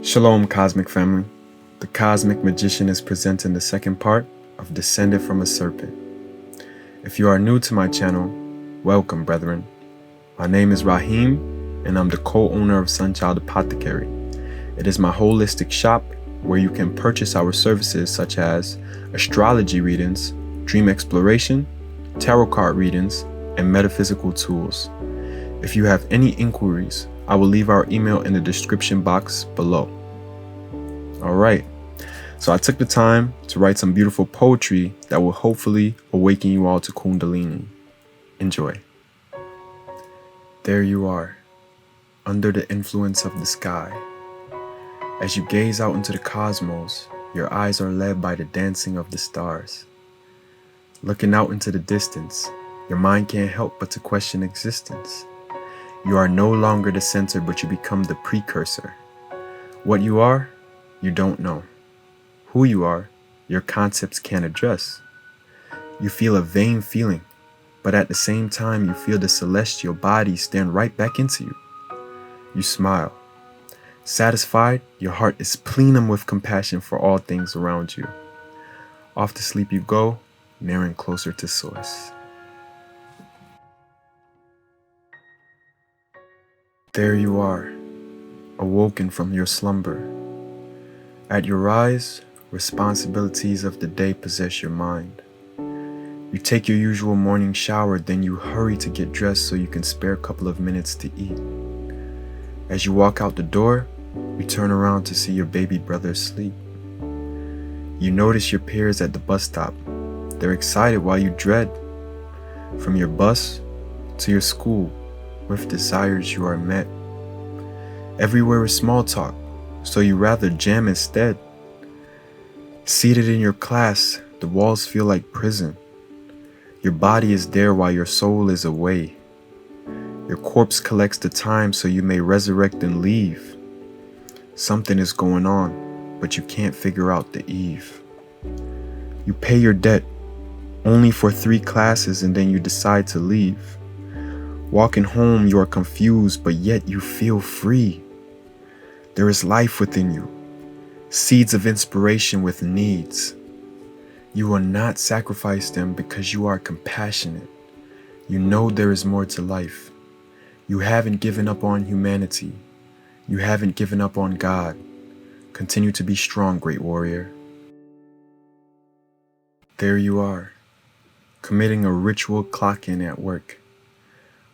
Shalom, Cosmic Family. The Cosmic Magician is presenting the second part of Descended from a Serpent. If you are new to my channel, welcome, brethren. My name is Rahim, and I'm the co-owner of Sunchild Apothecary. It is my holistic shop where you can purchase our services such as astrology readings, dream exploration, tarot card readings, and metaphysical tools. If you have any inquiries, I will leave our email in the description box below. Alright, so I took the time to write some beautiful poetry that will hopefully awaken you all to Kundalini. Enjoy. There you are, under the influence of the sky. As you gaze out into the cosmos, your eyes are led by the dancing of the stars. Looking out into the distance, your mind can't help but to question existence. You are no longer the center, but you become the precursor. What you are, you don't know. Who you are, your concepts can't address. You feel a vain feeling, but at the same time you feel the celestial body stand right back into you. You smile. Satisfied, your heart is plenum with compassion for all things around you. Off to sleep you go, nearing closer to source. There you are, awoken from your slumber. At your rise, responsibilities of the day possess your mind. You take your usual morning shower, then you hurry to get dressed so you can spare a couple of minutes to eat. As you walk out the door, you turn around to see your baby brother asleep. You notice your peers at the bus stop. They're excited while you dread. From your bus to your school, with desires you are met. Everywhere is small talk, so you rather jam instead. Seated in your class, the walls feel like prison. Your body is there while your soul is away. Your corpse collects the time so you may resurrect and leave. Something is going on, but you can't figure out the eve. You pay your debt, only for 3 classes, and then you decide to leave. Walking home, you are confused, but yet you feel free. There is life within you, seeds of inspiration with needs. You will not sacrifice them because you are compassionate. You know there is more to life. You haven't given up on humanity. You haven't given up on God. Continue to be strong, great warrior. There you are, committing a ritual clock-in at work.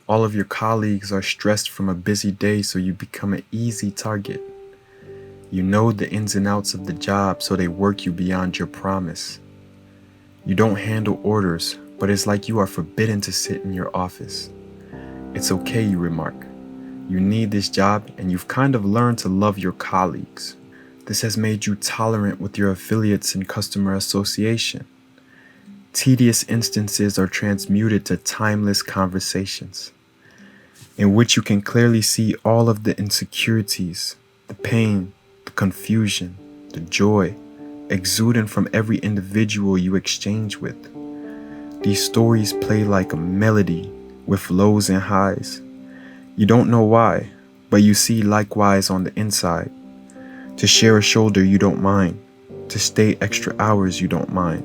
All of your colleagues are stressed from a busy day, so you become an easy target. You know the ins and outs of the job, so they work you beyond your promise. You don't handle orders, but it's like you are forbidden to sit in your office. It's okay, you remark. You need this job, and you've kind of learned to love your colleagues. This has made you tolerant with your affiliates and customer association. Tedious instances are transmuted to timeless conversations, in which you can clearly see all of the insecurities, the pain, the confusion, the joy, exuding from every individual you exchange with. These stories play like a melody with lows and highs. You don't know why, but you see likewise on the inside. To share a shoulder you don't mind, to stay extra hours you don't mind.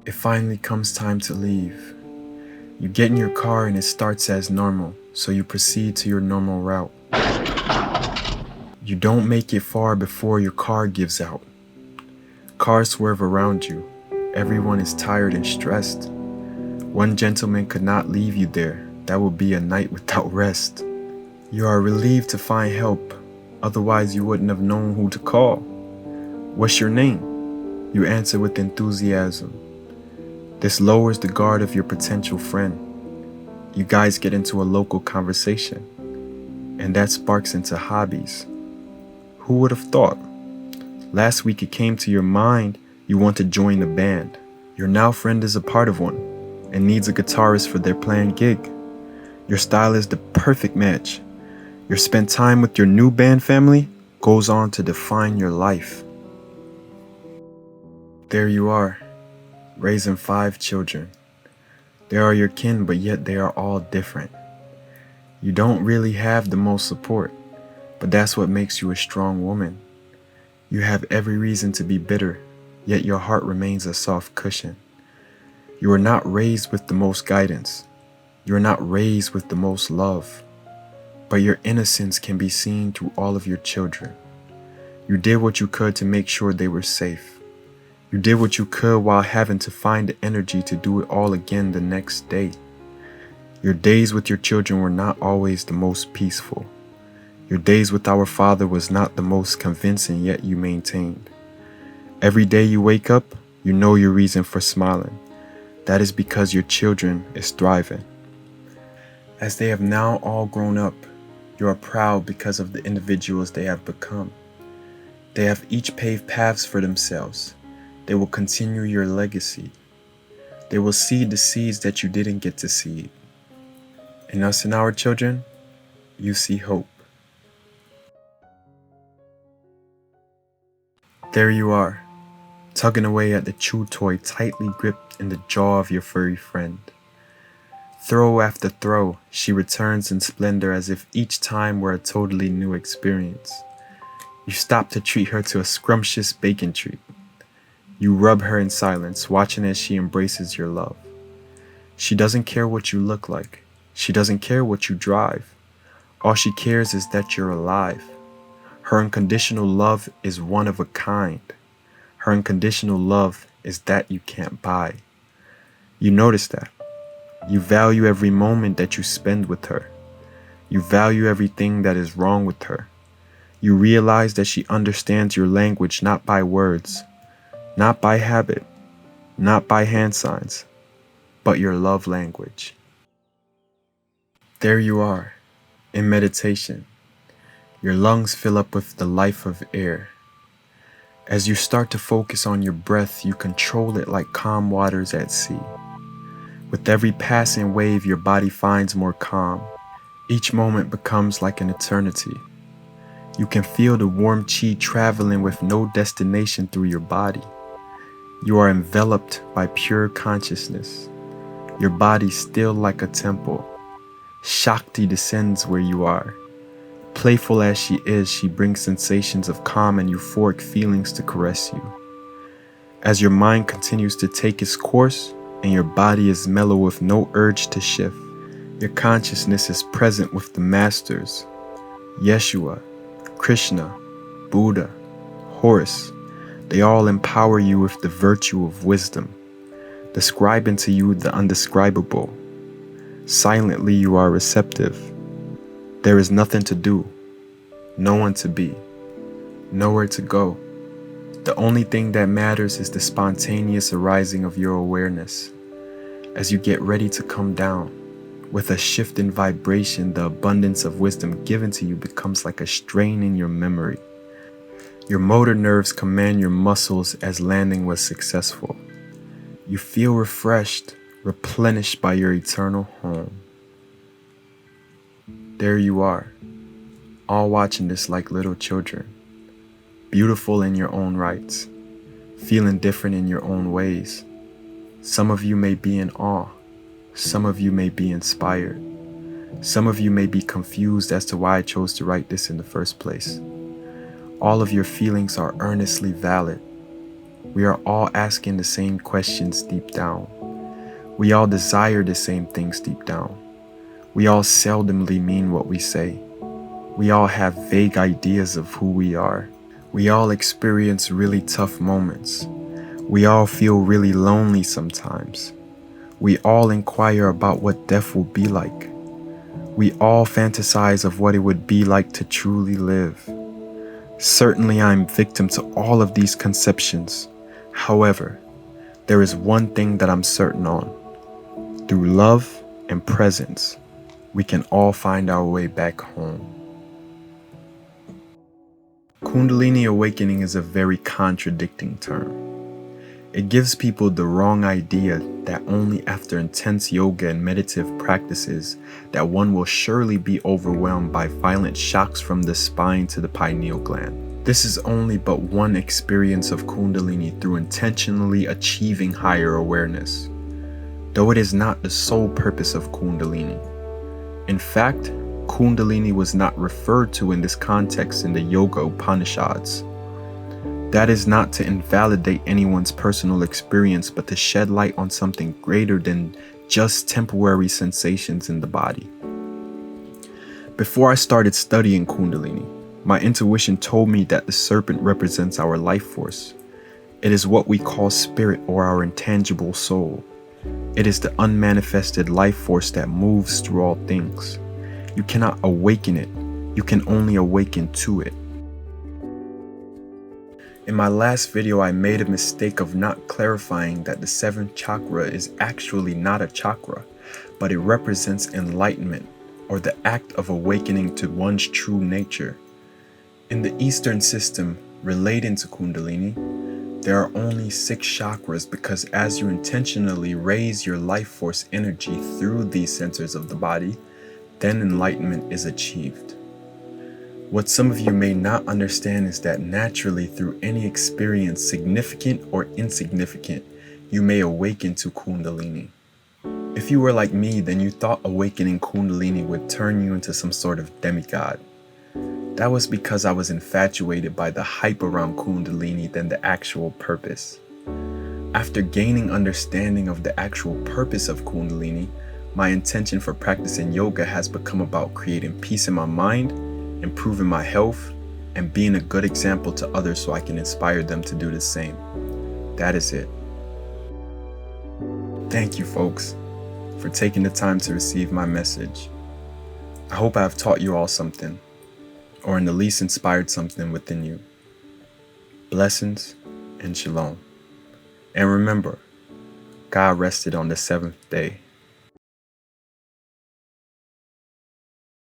It finally comes time to leave. You get in your car and it starts as normal, so you proceed to your normal route. You don't make it far before your car gives out. Cars swerve around you. Everyone is tired and stressed. One gentleman could not leave you there. That would be a night without rest. You are relieved to find help, otherwise you wouldn't have known who to call. What's your name? You answer with enthusiasm. This lowers the guard of your potential friend. You guys get into a local conversation, and that sparks into hobbies. Who would have thought? Last week it came to your mind you want to join the band. Your now friend is a part of one and needs a guitarist for their planned gig. Your style is the perfect match. Your spent time with your new band family goes on to define your life. There you are, raising 5 children. They are your kin, but yet they are all different. You don't really have the most support. But that's what makes you a strong woman. You have every reason to be bitter, yet your heart remains a soft cushion. You are not raised with the most guidance. You are not raised with the most love. But your innocence can be seen through all of your children. You did what you could to make sure they were safe. You did what you could while having to find the energy to do it all again the next day. Your days with your children were not always the most peaceful. Your days with our Father was not the most convincing, yet you maintained. Every day you wake up, you know your reason for smiling. That is because your children is thriving. As they have now all grown up, you are proud because of the individuals they have become. They have each paved paths for themselves. They will continue your legacy. They will seed the seeds that you didn't get to seed. In us and our children, you see hope. There you are, tugging away at the chew toy tightly gripped in the jaw of your furry friend. Throw after throw, she returns in splendor as if each time were a totally new experience. You stop to treat her to a scrumptious bacon treat. You rub her in silence, watching as she embraces your love. She doesn't care what you look like. She doesn't care what you drive. All she cares is that you're alive. Her unconditional love is one of a kind. Her unconditional love is that you can't buy. You notice that. You value every moment that you spend with her. You value everything that is wrong with her. You realize that she understands your language not by words, not by habit, not by hand signs, but your love language. There you are, in meditation. Your lungs fill up with the life of air. As you start to focus on your breath, you control it like calm waters at sea. With every passing wave, your body finds more calm. Each moment becomes like an eternity. You can feel the warm chi traveling with no destination through your body. You are enveloped by pure consciousness. Your body still like a temple. Shakti descends where you are. Playful as she is, she brings sensations of calm and euphoric feelings to caress you. As your mind continues to take its course and your body is mellow with no urge to shift, your consciousness is present with the masters, Yeshua, Krishna, Buddha, Horus. They all empower you with the virtue of wisdom, describing to you the undescribable. Silently you are receptive. There is nothing to do, no one to be, nowhere to go. The only thing that matters is the spontaneous arising of your awareness. As you get ready to come down, with a shift in vibration, the abundance of wisdom given to you becomes like a strain in your memory. Your motor nerves command your muscles as landing was successful. You feel refreshed, replenished by your eternal home. There you are, all watching this like little children, beautiful in your own rights, feeling different in your own ways. Some of you may be in awe, some of you may be inspired, some of you may be confused as to why I chose to write this in the first place. All of your feelings are earnestly valid. We are all asking the same questions deep down. We all desire the same things deep down. We all seldomly mean what we say. We all have vague ideas of who we are. We all experience really tough moments. We all feel really lonely sometimes. We all inquire about what death will be like. We all fantasize of what it would be like to truly live. Certainly I'm victim to all of these conceptions. However, there is one thing that I'm certain on. Through love and presence, we can all find our way back home. Kundalini awakening is a very contradicting term. It gives people the wrong idea that only after intense yoga and meditative practices that one will surely be overwhelmed by violent shocks from the spine to the pineal gland. This is only but one experience of Kundalini through intentionally achieving higher awareness, though it is not the sole purpose of Kundalini. In fact, Kundalini was not referred to in this context in the Yoga Upanishads. That is not to invalidate anyone's personal experience, but to shed light on something greater than just temporary sensations in the body. Before I started studying Kundalini, my intuition told me that the serpent represents our life force. It is what we call spirit or our intangible soul. It is the unmanifested life force that moves through all things. You cannot awaken it, you can only awaken to it. In my last video, I made a mistake of not clarifying that the seventh chakra is actually not a chakra, but it represents enlightenment, or the act of awakening to one's true nature. In the Eastern system relating to Kundalini, there are only 6 chakras because as you intentionally raise your life force energy through these centers of the body, then enlightenment is achieved. What some of you may not understand is that naturally through any experience, significant or insignificant, you may awaken to Kundalini. If you were like me, then you thought awakening Kundalini would turn you into some sort of demigod. That was because I was infatuated by the hype around Kundalini than the actual purpose. After gaining understanding of the actual purpose of Kundalini, my intention for practicing yoga has become about creating peace in my mind, improving my health, and being a good example to others so I can inspire them to do the same. That is it. Thank you, folks, for taking the time to receive my message. I hope I have taught you all something, or in the least inspired something within you. Blessings and shalom. And remember, God rested on the 7th day.